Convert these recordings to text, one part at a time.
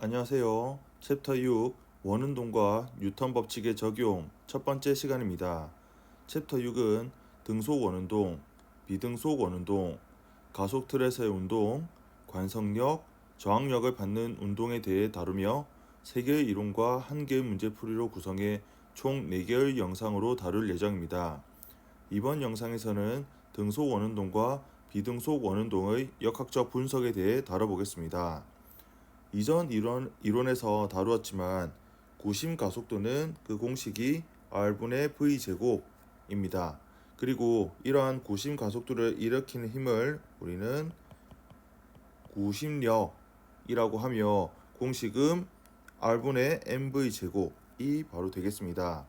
안녕하세요. 챕터 6 원운동과 뉴턴 법칙의 적용 첫 번째 시간입니다. 챕터 6은 등속 원운동, 비등속 원운동, 가속 틀에서의 운동, 관성력, 저항력을 받는 운동에 대해 다루며 3개의 이론과 1개의 문제풀이로 구성해 총 4개의 영상으로 다룰 예정입니다. 이번 영상에서는 등속 원운동과 비등속 원운동의 역학적 분석에 대해 다뤄보겠습니다. 이전 이론에서 다루었지만 구심 가속도는 그 공식이 R분의 V제곱입니다. 그리고 이러한 구심 가속도를 일으키는 힘을 우리는 구심력이라고 하며 공식은 R분의 MV제곱이 바로 되겠습니다.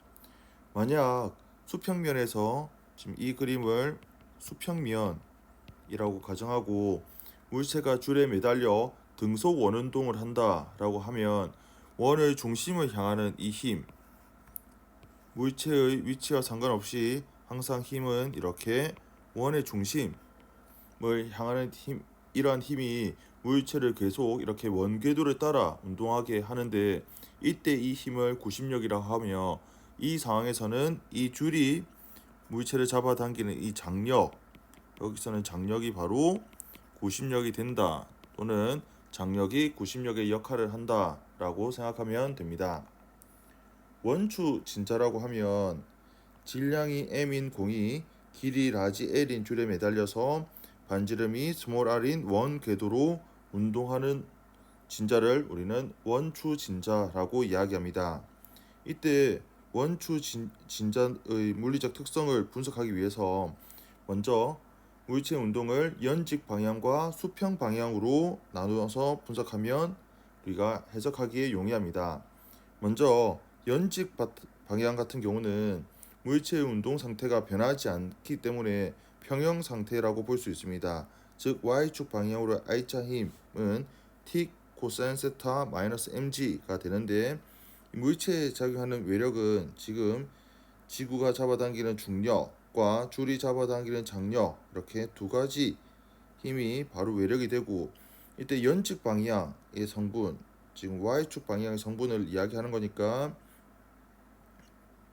만약 수평면에서 지금 이 그림을 수평면이라고 가정하고 물체가 줄에 매달려 등속 원운동을 한다라고 하면 원의 중심을 향하는 이 힘, 물체의 위치와 상관없이 항상 힘은 이렇게 원의 중심을 향하는 힘, 이러한 힘이 물체를 계속 이렇게 원궤도를 따라 운동하게 하는데 이때 이 힘을 구심력이라고 하며 이 상황에서는 이 줄이 물체를 잡아당기는 이 장력, 여기서는 장력이 바로 구심력이 된다 또는 장력이 구심력의 역할을 한다 라고 생각하면 됩니다. 원추 진자라고 하면 질량이 m인 공이 길이 라지 L인 줄에 매달려서 반지름이 스몰 r인 원 궤도로 운동하는 진자를 우리는 원추 진자라고 이야기합니다. 이때 원추 진자의 물리적 특성을 분석하기 위해서 먼저 물체 운동을 연직 방향과 수평 방향으로 나누어서 분석하면 우리가 해석하기에 용이합니다. 먼저 연직 방향 같은 경우는 물체의 운동 상태가 변하지 않기 때문에 평형 상태라고 볼 수 있습니다. 즉 Y축 방향으로 I자 힘은 T 코사인 세타 마이너스 mg가 되는데 물체에 작용하는 외력은 지금 지구가 잡아당기는 중력과 줄이 잡아당기는 장력, 이렇게 두 가지 힘이 바로 외력이 되고, 이때 연직 방향의 성분, 지금 Y축 방향의 성분을 이야기하는 거니까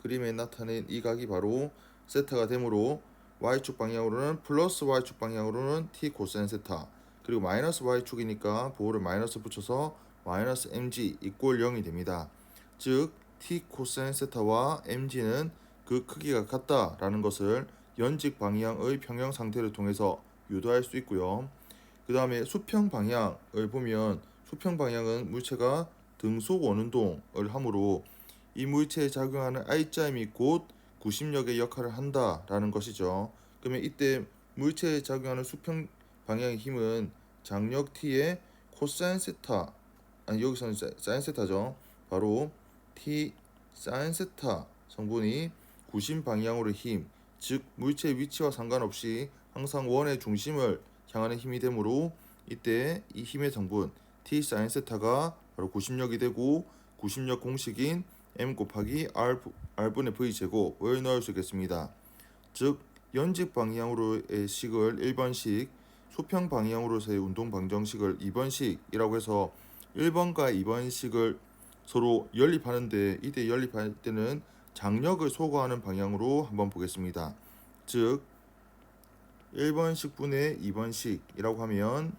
그림에 나타낸 이 각이 바로 세타가 되므로 Y축 방향으로는 플러스 Y축 방향으로는 T 코사인 세타, 그리고 마이너스 Y축이니까 보호를 마이너스 붙여서 마이너스 mg 이꼴 0이 됩니다. 즉 T 코사인 세타와 mg는 그 크기가 같다라는 것을 연직 방향의 평형 상태를 통해서 유도할 수 있고요. 그 다음에 수평 방향을 보면 수평 방향은 물체가 등속 원운동을 하므로 이 물체에 작용하는 I자임이 곧 구심력의 역할을 한다라는 것이죠. 그러면 이때 물체에 작용하는 수평 방향의 힘은 장력 T의 코사인 세타, 아니 여기서는 사인 세타죠. 바로 T 사인 세타 성분이 구심 방향으로의 힘, 즉 물체의 위치와 상관없이 항상 원의 중심을 향하는 힘이 되므로 이때 이 힘의 성분 T 사인 세타가 바로 구심력이 되고 구심력 공식인 M 곱하기 R분의 V 제곱을 넣을 수 있겠습니다. 즉 연직 방향으로의 식을 1번식, 수평 방향으로서의 운동 방정식을 2번식이라고 해서 1번과 2번식을 서로 연립하는데 이때 연립할 때는 장력을 소거하는 방향으로 한번 보겠습니다. 즉 1번식 분의 2번식이라고 하면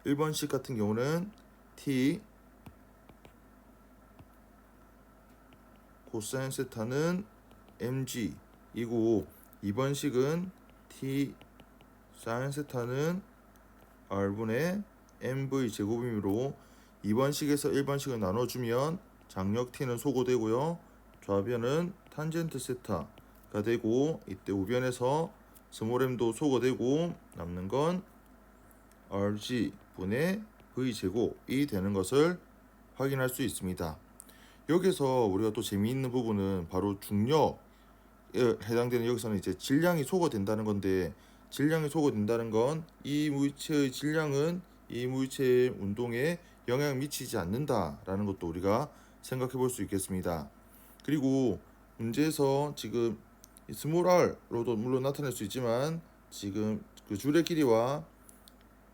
1번식 같은 경우는 T 코사인 세타는 mg 이고 2번식은 T 사인 세타는 R분의 mv 제곱이므로 2번식에서 1번식을 나눠주면 장력 T는 소거되고요. 좌변은 탄젠트 세타가 되고 이때 우변에서 스몰 m도 소거되고 남는 건 RG 분의 V 제곱이 되는 것을 확인할 수 있습니다. 여기서 우리가 또 재미있는 부분은 바로 중력에 해당되는 여기서는 이제 질량이 소거된다는 건데 질량이 소거된다는 건 이 물체의 질량은 이 물체의 운동에 영향을 미치지 않는다라는 것도 우리가 생각해 볼 수 있겠습니다. 그리고 문제에서 지금 스몰 r로도 물론 나타낼 수 있지만 지금 그 줄의 길이와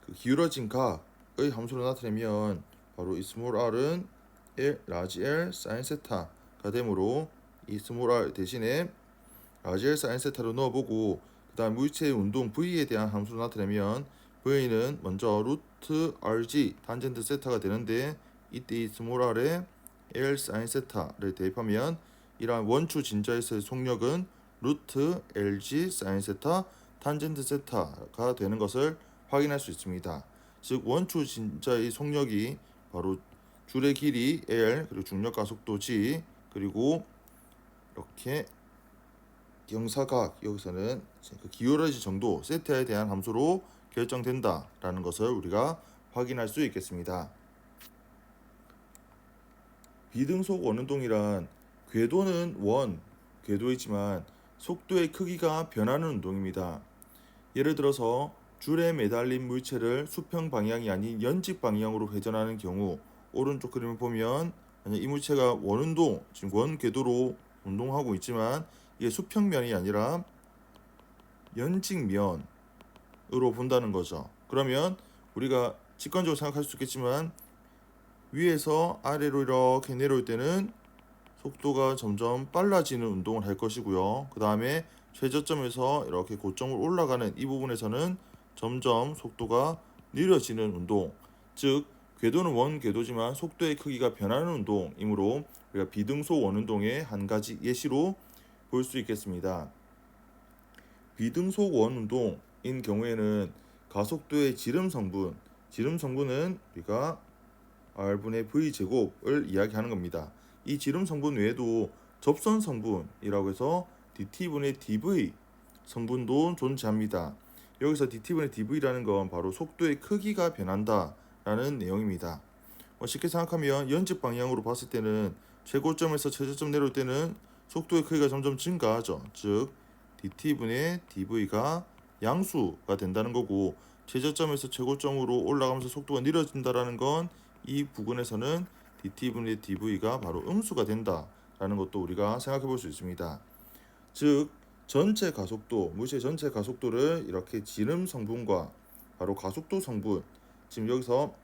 그 기울어진 각의 함수로 나타내면 바로 이 스몰 r은 라지 L 사인 세타가 되므로 이 스몰 r 대신에 라지 L 사인 세타로 넣어보고 그 다음 물체의 운동 V에 대한 함수를 나타내면 V는 먼저 루트 RG 탄젠트 세타가 되는데 이때 이 스몰 r에 L 사인 세타를 대입하면 이러한 원추 진자에서의 속력은 루트 LG 사인 세타 탄젠트 세타가 되는 것을 확인할 수 있습니다. 즉 원추 진자의 속력이 바로 줄의 길이 L 그리고 중력 가속도 G 그리고 이렇게 경사각 여기서는 그 기울어진 정도 세타에 대한 함수로 결정된다라는 것을 우리가 확인할 수 있겠습니다. 비등속 원운동이란 궤도는 궤도이지만 속도의 크기가 변하는 운동입니다. 예를 들어서 줄에 매달린 물체를 수평 방향이 아닌 연직 방향으로 회전하는 경우 오른쪽 그림을 보면 만약 이 물체가 원운동, 지금 원궤도로 운동하고 있지만 이게 수평면이 아니라 연직면으로 본다는 거죠. 그러면 우리가 직관적으로 생각할 수 있겠지만 위에서 아래로 이렇게 내려올 때는 속도가 점점 빨라지는 운동을 할 것이고요. 그 다음에 최저점에서 이렇게 고점으로 올라가는 이 부분에서는 점점 속도가 느려지는 운동, 즉 궤도는 원궤도지만 속도의 크기가 변하는 운동이므로 우리가 비등속 원운동의 한 가지 예시로 볼 수 있겠습니다. 비등속 원운동인 경우에는 가속도의 지름 성분은 우리가 R분의 V제곱을 이야기하는 겁니다. 이 지름 성분 외에도 접선 성분이라고 해서 dt분의 dv 성분도 존재합니다. 여기서 dt분의 dv라는 건 바로 속도의 크기가 변한다라는 내용입니다. 쉽게 생각하면 연직 방향으로 봤을 때는 최고점에서 최저점 내려올 때는 속도의 크기가 점점 증가하죠. 즉 dt분의 dv가 양수가 된다는 거고 최저점에서 최고점으로 올라가면서 속도가 느려진다라는 건 이 부분에서는 dt분의 dv가 바로 음수가 된다라는 것도 우리가 생각해 볼 수 있습니다. 즉 전체 가속도, 물체의 전체 가속도를 이렇게 지름 성분과 바로 가속도 성분, 지금 여기서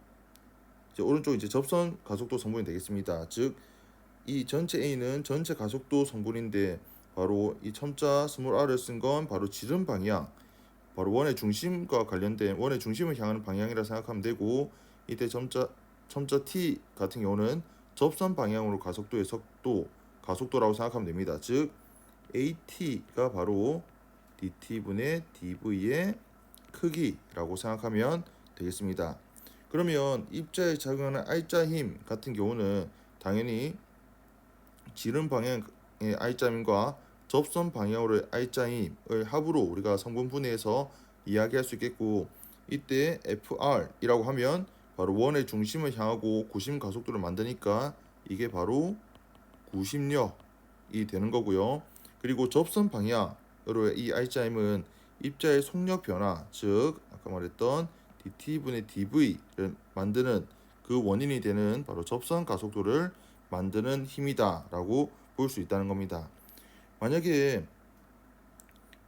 이제 오른쪽 이제 접선 가속도 성분이 되겠습니다. 즉 이 전체 A는 전체 가속도 성분인데 바로 이 첨자 스몰 r을 쓴 건 바로 지름 방향, 바로 원의 중심과 관련된 원의 중심을 향하는 방향이라 생각하면 되고 이때 첨자 t 같은 경우는 접선 방향으로 가속도의 가속도라고 생각하면 됩니다. 즉 at가 바로 dt분의 dv의 크기라고 생각하면 되겠습니다. 그러면 입자에 작용하는 R자 힘 같은 경우는 당연히 지름 방향의 R자 힘과 접선 방향으로의 R자 힘을 합으로 우리가 성분분해해서 이야기할 수 있겠고 이때 FR이라고 하면 바로 원의 중심을 향하고 구심 가속도를 만드니까 이게 바로 구심력이 되는 거고요. 그리고 접선 방향으로의 이 R자임은 입자의 속력 변화, 즉 아까 말했던 dt분의 dv를 만드는 그 원인이 되는 바로 접선 가속도를 만드는 힘이다 라고 볼 수 있다는 겁니다. 만약에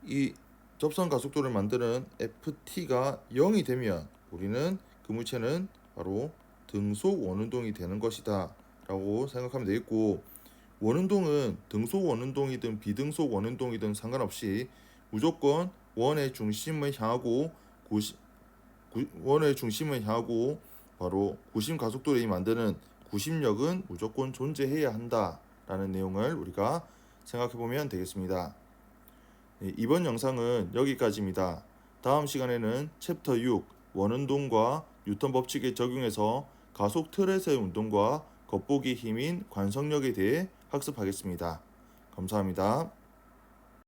이 접선 가속도를 만드는 ft가 0이 되면 우리는 그 물체는 바로 등속 원운동이 되는 것이다 라고 생각하면 되겠고 원운동은 등속 원운동이든 비등속 원운동이든 상관없이 무조건 원의 중심을 향하고 바로 구심 가속도를 만드는 구심력은 무조건 존재해야 한다라는 내용을 우리가 생각해 보면 되겠습니다. 이번 영상은 여기까지입니다. 다음 시간에는 챕터 6 원운동과 뉴턴 법칙에 적용해서 가속 틀에서의 운동과 겉보기 힘인 관성력에 대해 학습하겠습니다. 감사합니다.